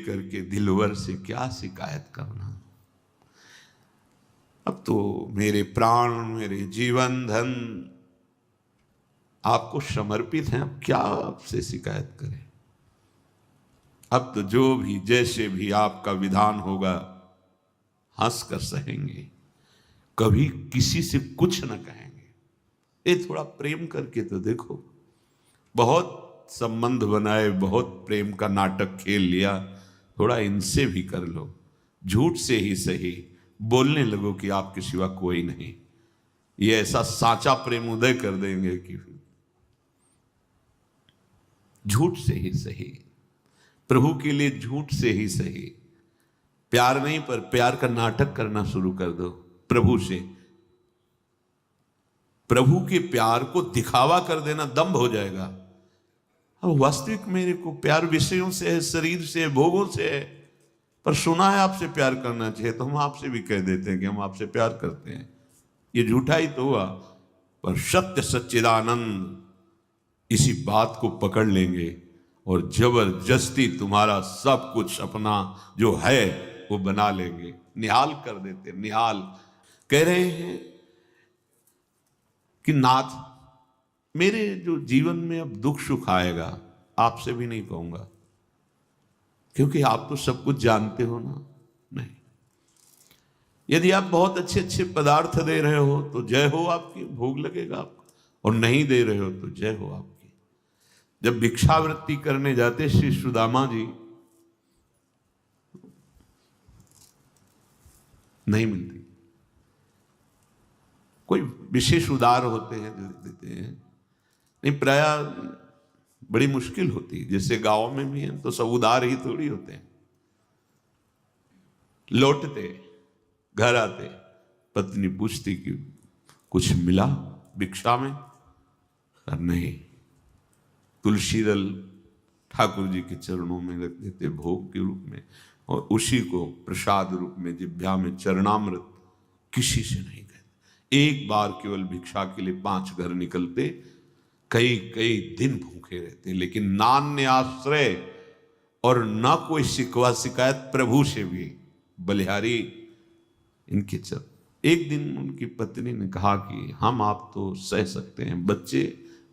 करके दिलवर से क्या शिकायत करना। अब तो मेरे प्राण, मेरे जीवन, धन आपको समर्पित हैं, अब क्या आपसे शिकायत करें। अब तो जो भी जैसे भी आपका विधान होगा हंस कर सहेंगे, कभी किसी से कुछ न कहेंगे। ये थोड़ा प्रेम करके तो देखो, बहुत संबंध बनाए, बहुत प्रेम का नाटक खेल लिया, थोड़ा इनसे भी कर लो। झूठ से ही सही बोलने लगो कि आपके सिवा कोई नहीं। ये ऐसा साचा प्रेम उदय कर देंगे कि झूठ से ही सही, प्रभु के लिए झूठ से ही सही, प्यार नहीं पर प्यार का नाटक करना शुरू कर दो प्रभु से। प्रभु के प्यार को दिखावा कर देना दंभ हो जाएगा। अब वास्तविक मेरे को प्यार विषयों से है, शरीर से है, भोगों से है, पर सुना है आपसे प्यार करना चाहिए तो हम आपसे भी कह देते हैं कि हम आपसे प्यार करते हैं। ये झूठा ही तो हुआ, पर सत्य सच्चिदानंद इसी बात को पकड़ लेंगे और जबरदस्ती तुम्हारा सब कुछ अपना जो है वो बना लेंगे, निहाल कर देते। निहाल कह रहे हैं कि नाथ मेरे जो जीवन में अब दुख सुख आएगा आपसे भी नहीं कहूंगा, क्योंकि आप तो सब कुछ जानते हो ना। नहीं, यदि आप बहुत अच्छे अच्छे पदार्थ दे रहे हो तो जय हो आपकी, भोग लगेगा आपको, और नहीं दे रहे हो तो जय हो आपकी। जब भिक्षावृत्ति करने जाते श्री सुदामा जी, नहीं मिलती, कोई विशेष उदार होते हैं जो देते हैं, नहीं प्राय बड़ी मुश्किल होती है। जैसे गांव में भी हैं तो सब उदार ही थोड़ी होते हैं। लौटते घर आते पत्नी पूछती कि कुछ मिला भिक्षा में, नहीं, तुलसी दल ठाकुर जी के चरणों में रख देते भोग के रूप में, और उसी को प्रसाद रूप में जिह्वा में चरणामृत, किसी से नहीं कहते। एक बार केवल भिक्षा के लिए 5 घर निकलते, कई कई दिन भूखे रहते, लेकिन नान्य आश्रय और ना कोई शिकवा शिकायत प्रभु से भी। बलिहारी इनके चल, एक दिन उनकी पत्नी ने कहा कि हम आप तो सह सकते हैं, बच्चे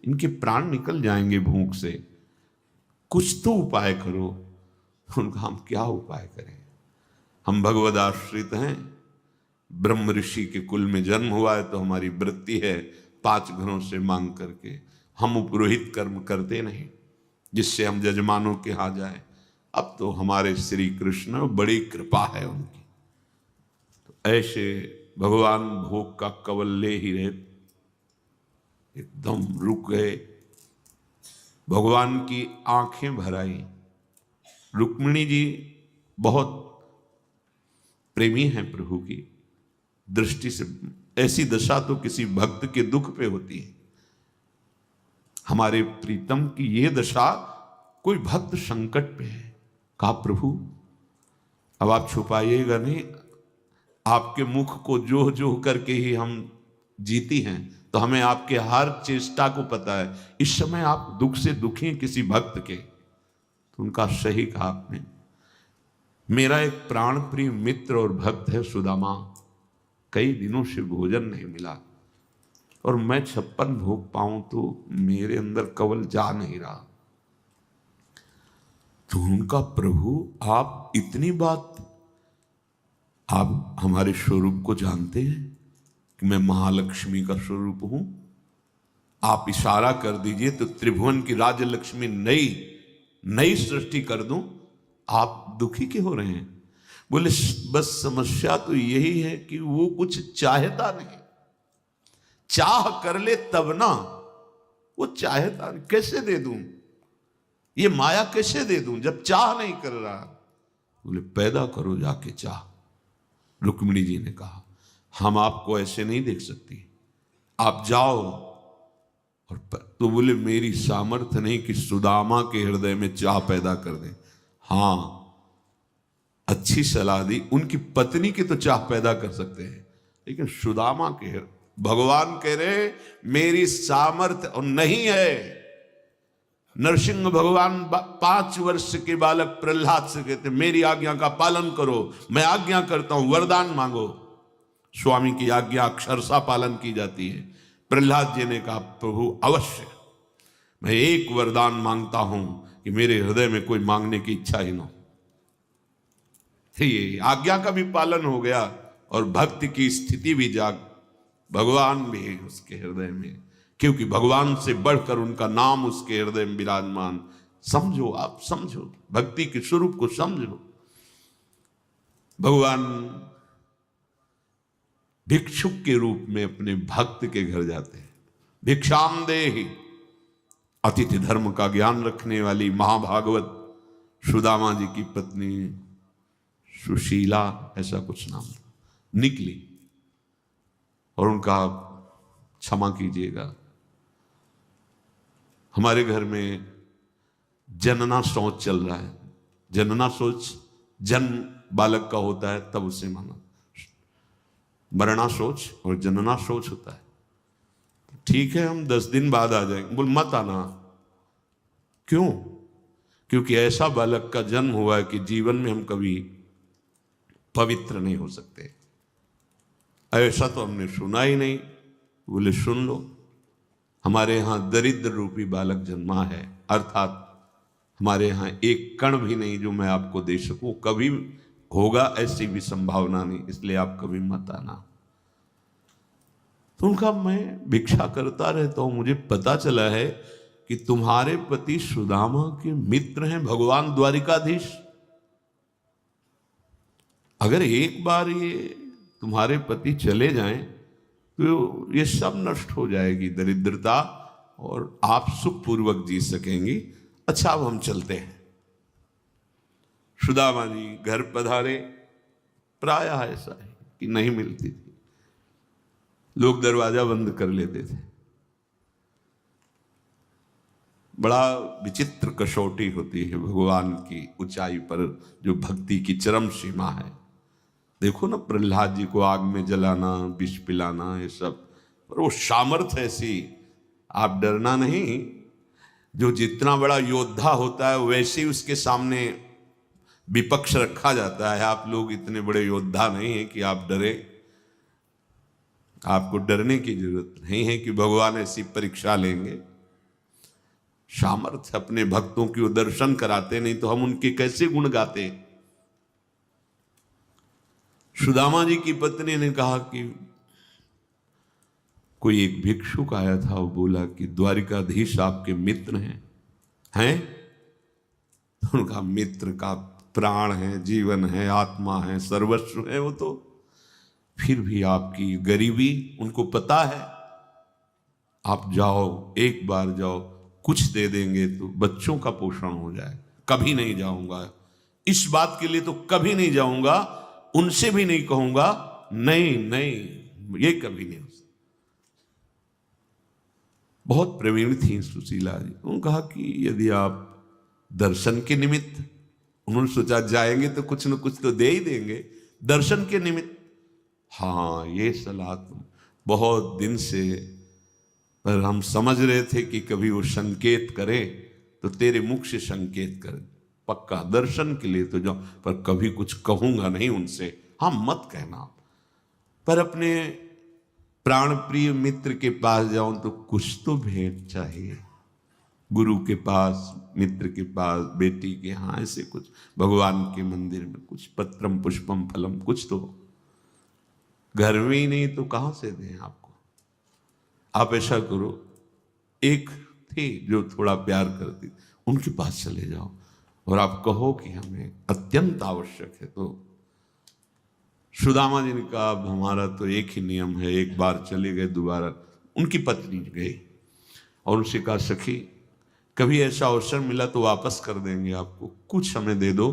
इनके प्राण निकल जाएंगे भूख से, कुछ तो उपाय करो। उनका हम क्या उपाय करें, हम भगवद आश्रित हैं, ब्रह्म ऋषि के कुल में जन्म हुआ है तो हमारी वृत्ति है 5 घरों से मांग करके, हम उपरोहित कर्म करते नहीं जिससे हम जजमानों के यहाँ जाएं। अब तो हमारे श्री कृष्ण, बड़ी कृपा है उनकी, तो ऐसे भगवान भोग का कवल ले ही रहे, एकदम रुक गए। भगवान की आंखें भर आई। रुक्मिणी जी बहुत प्रेमी हैं प्रभु की दृष्टि से, ऐसी दशा तो किसी भक्त के दुख पे होती है। हमारे प्रीतम की ये दशा, कोई भक्त संकट पे है, कहा प्रभु अब आप छुपाइएगा नहीं, आपके मुख को जोह जोह करके ही हम जीती हैं, तो हमें आपके हर चेष्टा को पता है। इस समय आप दुख से दुखी हैं किसी भक्त के, तो उनका सही कहा आपने। मेरा एक प्राण प्रिय मित्र और भक्त है सुदामा, कई दिनों से भोजन नहीं मिला और मैं 56 भोग पाऊं तो मेरे अंदर कवल जा नहीं रहा। तो उनका प्रभु आप इतनी बात, आप हमारे स्वरूप को जानते हैं कि मैं महालक्ष्मी का स्वरूप हूं, आप इशारा कर दीजिए तो त्रिभुवन की राज्य लक्ष्मी नई सृष्टि कर दूं। आप दुखी क्यों हो रहे हैं? बोले बस समस्या तो यही है कि वो कुछ चाहता नहीं, चाह कर ले तब ना, वो चाहता नहीं, कैसे दे दूं ये माया, कैसे दे दूं जब चाह नहीं कर रहा? बोले पैदा करो जाके चाह। रुक्मिणी जी ने कहा हम आपको ऐसे नहीं देख सकती, आप जाओ। और तो बोले मेरी सामर्थ्य नहीं कि सुदामा के हृदय में चाह पैदा कर दे। हाँ, अच्छी सलाह दी, उनकी पत्नी की तो चाह पैदा कर सकते हैं, लेकिन सुदामा के, भगवान कह रहे मेरी सामर्थ्य और नहीं है, नरसिंह भगवान 5 वर्ष के बालक प्रहलाद से कहते मेरी आज्ञा का पालन करो, मैं आज्ञा करता हूं, वरदान मांगो। स्वामी की आज्ञा अक्षरशः पालन की जाती है। प्रहलाद जी ने कहा प्रभु अवश्य, मैं एक वरदान मांगता हूं कि मेरे हृदय में कोई मांगने की इच्छा ही ना। ये आज्ञा का भी पालन हो गया और भक्ति की स्थिति भी जाग, भगवान भी है उसके हृदय में, क्योंकि भगवान से बढ़कर उनका नाम उसके हृदय में विराजमान। समझो, आप समझो, भक्ति के स्वरूप को समझो। भगवान भिक्षुक के रूप में अपने भक्त के घर जाते हैं। भिक्षाम देहि, अतिथि धर्म का ज्ञान रखने वाली महाभागवत सुदामा जी की पत्नी सुशीला, ऐसा कुछ नाम था, निकली और उनका क्षमा कीजिएगा, हमारे घर में जनना शौच चल रहा है। जनना शौच जन्म बालक का होता है तब उसे माना, मरना शौच और जनना शौच होता है। ठीक है, हम 10 दिन बाद आ जाएंगे। बोल मत आना। क्यों? क्योंकि ऐसा बालक का जन्म हुआ है कि जीवन में हम कभी पवित्र नहीं हो सकते। ऐसा तो हमने सुना ही नहीं। बोले सुन लो, हमारे यहाँ दरिद्र रूपी बालक जन्मा है, अर्थात हमारे यहाँ एक कण भी नहीं जो मैं आपको दे सकूं, कभी होगा ऐसी भी संभावना नहीं, इसलिए आप कभी मत आना। तो उनका मैं भिक्षा करता रहता हूं, मुझे पता चला है कि तुम्हारे पति सुदामा के मित्र हैं भगवान द्वारिकाधीश। अगर एक बार ये तुम्हारे पति चले जाएं तो ये सब नष्ट हो जाएगी दरिद्रता, और आप सुखपूर्वक जी सकेंगी। अच्छा, अब हम चलते हैं। सुदामा जी घर पधारे। प्रायः ऐसा है कि नहीं मिलती थी, लोग दरवाजा बंद कर लेते थे। बड़ा विचित्र कसौटी होती है भगवान की ऊंचाई पर, जो भक्ति की चरम सीमा है। देखो ना, प्रहलाद जी को आग में जलाना, विष पिलाना, ये सब, पर वो सामर्थ्य ऐसी, आप डरना नहीं। जो जितना बड़ा योद्धा होता है वैसे ही उसके सामने विपक्ष रखा जाता है। आप लोग इतने बड़े योद्धा नहीं हैं कि आप डरे। आपको डरने की जरूरत नहीं है कि भगवान ऐसी परीक्षा लेंगे। सामर्थ्य अपने भक्तों की वो दर्शन कराते, नहीं तो हम उनके कैसे गुण गाते। सुदामा जी की पत्नी ने कहा कि कोई एक भिक्षुक आया था, वो बोला कि द्वारिकाधीश आपके मित्र हैं? तो उनका मित्र का प्राण है, जीवन है, आत्मा है, सर्वस्व है वो तो। फिर भी आपकी गरीबी उनको पता है। आप जाओ, एक बार जाओ, कुछ दे देंगे तो बच्चों का पोषण हो जाए। कभी नहीं जाऊंगा, इस बात के लिए तो कभी नहीं जाऊंगा, उनसे भी नहीं कहूंगा, नहीं नहीं, ये कभी नहीं हो सकता। बहुत प्रवीण थी सुशीला जी। उन्होंने कहा कि यदि आप दर्शन के निमित्त, उन्होंने सोचा जाएंगे तो कुछ न कुछ तो दे ही देंगे, दर्शन के निमित्त। हाँ, ये सलाह तुम बहुत दिन से, पर हम समझ रहे थे कि कभी वो संकेत करे तो तेरे मुख से संकेत करे, पक्का दर्शन के लिए तो जाओ, पर कभी कुछ कहूंगा नहीं उनसे। हाँ, मत कहना, पर अपने प्राण प्रिय मित्र के पास जाऊं तो कुछ तो भेंट चाहिए। गुरु के पास, मित्र के पास, बेटी के, हाँ ऐसे कुछ, भगवान के मंदिर में कुछ पत्रम पुष्पम फलम, कुछ तो। घर में ही नहीं तो कहां से दें आपको। आप ऐसा करो, एक थी जो थोड़ा प्यार करती, उनके पास चले जाओ और आप कहो कि हमें अत्यंत आवश्यक है। तो सुदामा जी ने कहा अब हमारा तो एक ही नियम है, एक बार चले गए दोबारा। उनकी पत्नी गई और उनसे कहा सखी, कभी ऐसा अवसर मिला तो वापस कर देंगे आपको, कुछ हमें दे दो,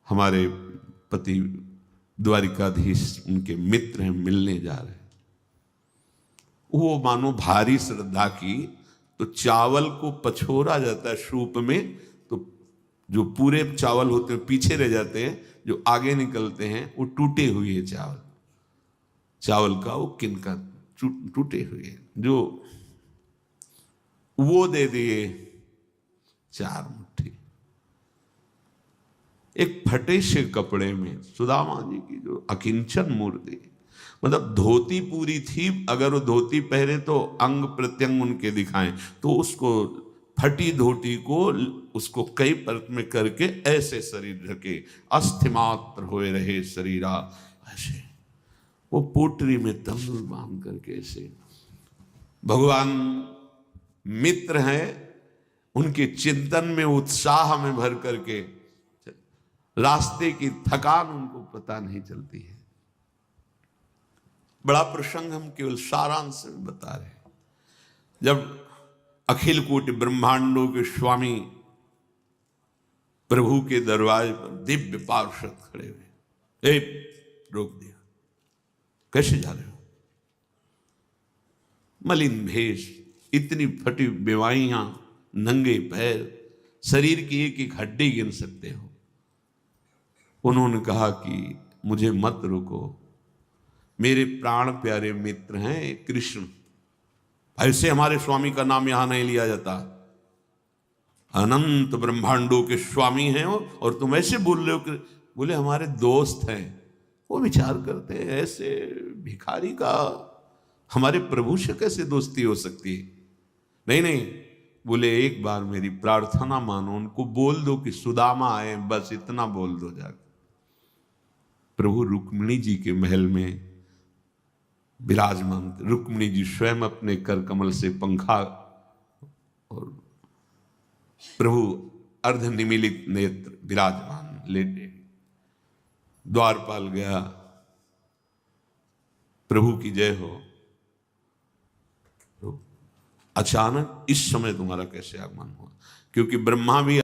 हमारे पति द्वारिकाधीश उनके मित्र हैं, मिलने जा रहे हैं। वो मानो भारी श्रद्धा की, तो चावल को पछोरा जाता है सूप में, तो जो पूरे चावल होते हैं पीछे रह जाते हैं, जो आगे निकलते हैं वो टूटे हुए चावल, चावल का वो किनका टूटे हुए, जो वो दे दिए। 4 मुट्ठी। एक फटे से कपड़े में सुदामा जी की जो अकिंचन मूर्ति, मतलब धोती पूरी थी, अगर वो धोती पहने तो अंग प्रत्यंग उनके दिखाएं, तो उसको फटी धोती को उसको कई परत में करके ऐसे शरीर ढके, अस्थि मात्र होए रहे शरीरा, ऐसे वो पोटरी में तंबू बांध करके ऐसे। भगवान मित्र हैं, उनके चिंतन में उत्साह में भर करके रास्ते की थकान उनको पता नहीं चलती है। बड़ा प्रसंग हम केवल सारांश में बता रहे हैं। जब अखिल कोटि ब्रह्मांडों के स्वामी प्रभु के दरवाजे पर दिव्य पार्षद खड़े हुए, रोक दिया, कैसे जा रहे हो? मलिन भेष, इतनी फटी बेवाइयां, नंगे पैर, शरीर की एक एक हड्डी गिन सकते हो। उन्होंने कहा कि मुझे मत रोको, मेरे प्राण प्यारे मित्र हैं कृष्ण, ऐसे हमारे स्वामी का नाम यहां नहीं लिया जाता। अनंत ब्रह्मांडों के स्वामी हैं और तुम ऐसे बोल रहे हो कि, बोले हमारे दोस्त हैं। वो विचार करते हैं ऐसे भिखारी का हमारे प्रभु से कैसे दोस्ती हो सकती है? नहीं नहीं, बोले एक बार मेरी प्रार्थना मानो, उनको बोल दो कि सुदामा आए, बस इतना बोल दो जाकर। प्रभु रुक्मिणी जी के महल में विराजमान, रुक्मिणी जी स्वयं अपने कर कमल से पंखा, और प्रभु अर्ध निमीलित नेत्र विराजमान लेटे। द्वारपाल गया, प्रभु की जय हो। तो अचानक इस समय तुम्हारा कैसे आगमन हुआ? क्योंकि ब्रह्मा भी